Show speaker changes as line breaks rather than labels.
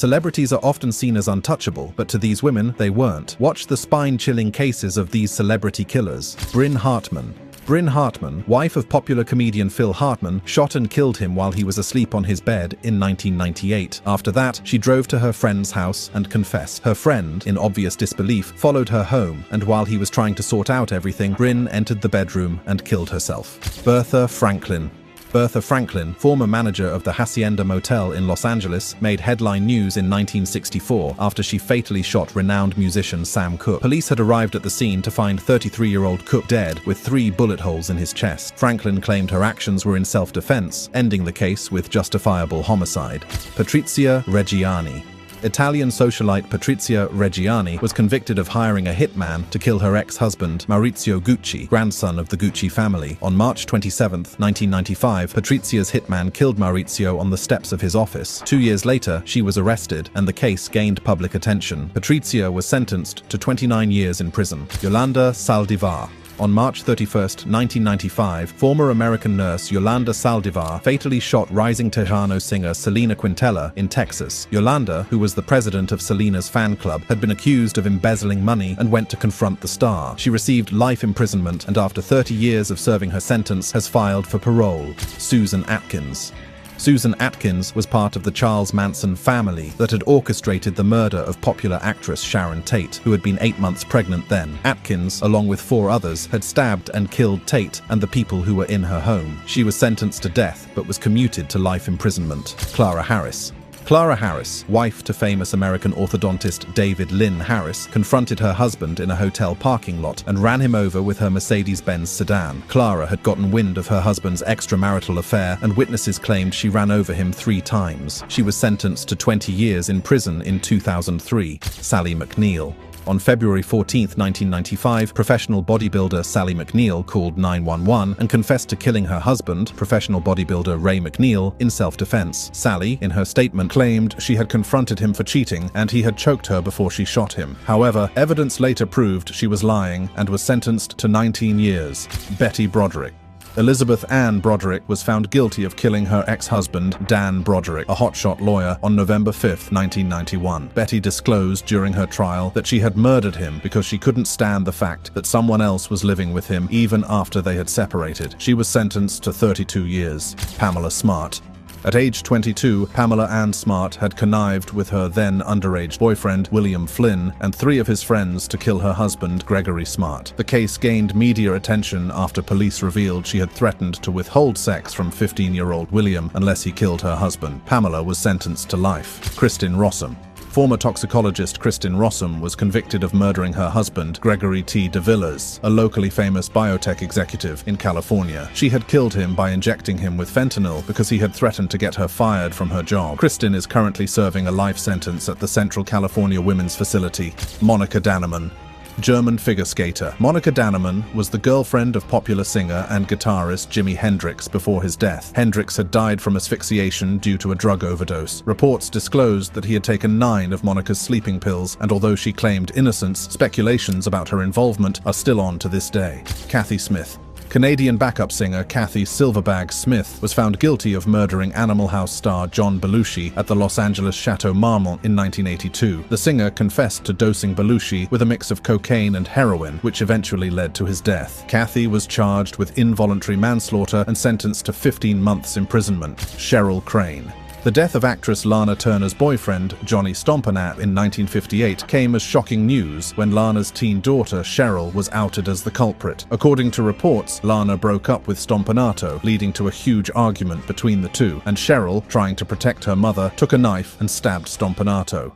Celebrities are often seen as untouchable, but to these women, they weren't. Watch the spine-chilling cases of these celebrity killers. Bryn Hartman. Bryn Hartman, wife of popular comedian Phil Hartman, shot and killed him while he was asleep on his bed in 1998. After that, she drove to her friend's house and confessed. Her friend, in obvious disbelief, followed her home, and while he was trying to sort out everything, Bryn entered the bedroom and killed herself. Bertha Franklin. Bertha Franklin, former manager of the Hacienda Motel in Los Angeles, made headline news in 1964 after she fatally shot renowned musician Sam Cooke. Police had arrived at the scene to find 33-year-old Cooke dead with 3 bullet holes in his chest. Franklin claimed her actions were in self-defense, ending the case with justifiable homicide. Patrizia Reggiani. Italian socialite Patrizia Reggiani was convicted of hiring a hitman to kill her ex-husband, Maurizio Gucci, grandson of the Gucci family. On March 27, 1995, Patrizia's hitman killed Maurizio on the steps of his office. 2 years later, she was arrested, and the case gained public attention. Patrizia was sentenced to 29 years in prison. Yolanda Saldivar. On March 31, 1995, former American nurse Yolanda Saldivar fatally shot rising Tejano singer Selena Quintela in Texas. Yolanda, who was the president of Selena's fan club, had been accused of embezzling money and went to confront the star. She received life imprisonment and after 30 years of serving her sentence has filed for parole. Susan Atkins. Susan Atkins was part of the Charles Manson family that had orchestrated the murder of popular actress Sharon Tate, who had been 8 months pregnant then. Atkins, along with 4 others, had stabbed and killed Tate and the people who were in her home. She was sentenced to death, but was commuted to life imprisonment. Clara Harris. Clara Harris, wife to famous American orthodontist David Lynn Harris, confronted her husband in a hotel parking lot and ran him over with her Mercedes-Benz sedan. Clara had gotten wind of her husband's extramarital affair, and witnesses claimed she ran over him 3 times. She was sentenced to 20 years in prison in 2003. Sally McNeil. On February 14, 1995, professional bodybuilder Sally McNeil called 911 and confessed to killing her husband, professional bodybuilder Ray McNeil, in self-defense. Sally, in her statement, claimed she had confronted him for cheating and he had choked her before she shot him. However, evidence later proved she was lying and was sentenced to 19 years. Betty Broderick. Elizabeth Ann Broderick was found guilty of killing her ex-husband, Dan Broderick, a hotshot lawyer, on November 5, 1991. Betty disclosed during her trial that she had murdered him because she couldn't stand the fact that someone else was living with him even after they had separated. She was sentenced to 32 years. Pamela Smart. At age 22, Pamela Ann Smart had connived with her then underage boyfriend, William Flynn, and 3 of his friends to kill her husband, Gregory Smart. The case gained media attention after police revealed she had threatened to withhold sex from 15-year-old William unless he killed her husband. Pamela was sentenced to life. Kristin Rossum. Former toxicologist Kristin Rossum was convicted of murdering her husband, Gregory T. DeVillers, a locally famous biotech executive in California. She had killed him by injecting him with fentanyl because he had threatened to get her fired from her job. Kristin is currently serving a life sentence at the Central California Women's Facility. Monika Dannemann. German figure skater. Monika Dannemann was the girlfriend of popular singer and guitarist Jimi Hendrix before his death. Hendrix had died from asphyxiation due to a drug overdose. Reports disclosed that he had taken 9 of Monika's sleeping pills, and although she claimed innocence, speculations about her involvement are still on to this day. Kathy Smith. Canadian backup singer Kathy Silverbag Smith was found guilty of murdering Animal House star John Belushi at the Los Angeles Chateau Marmont in 1982. The singer confessed to dosing Belushi with a mix of cocaine and heroin, which eventually led to his death. Kathy was charged with involuntary manslaughter and sentenced to 15 months imprisonment. Cheryl Crane. The death of actress Lana Turner's boyfriend, Johnny Stompanato, in 1958 came as shocking news when Lana's teen daughter, Cheryl, was outed as the culprit. According to reports, Lana broke up with Stompanato, leading to a huge argument between the two, and Cheryl, trying to protect her mother, took a knife and stabbed Stompanato.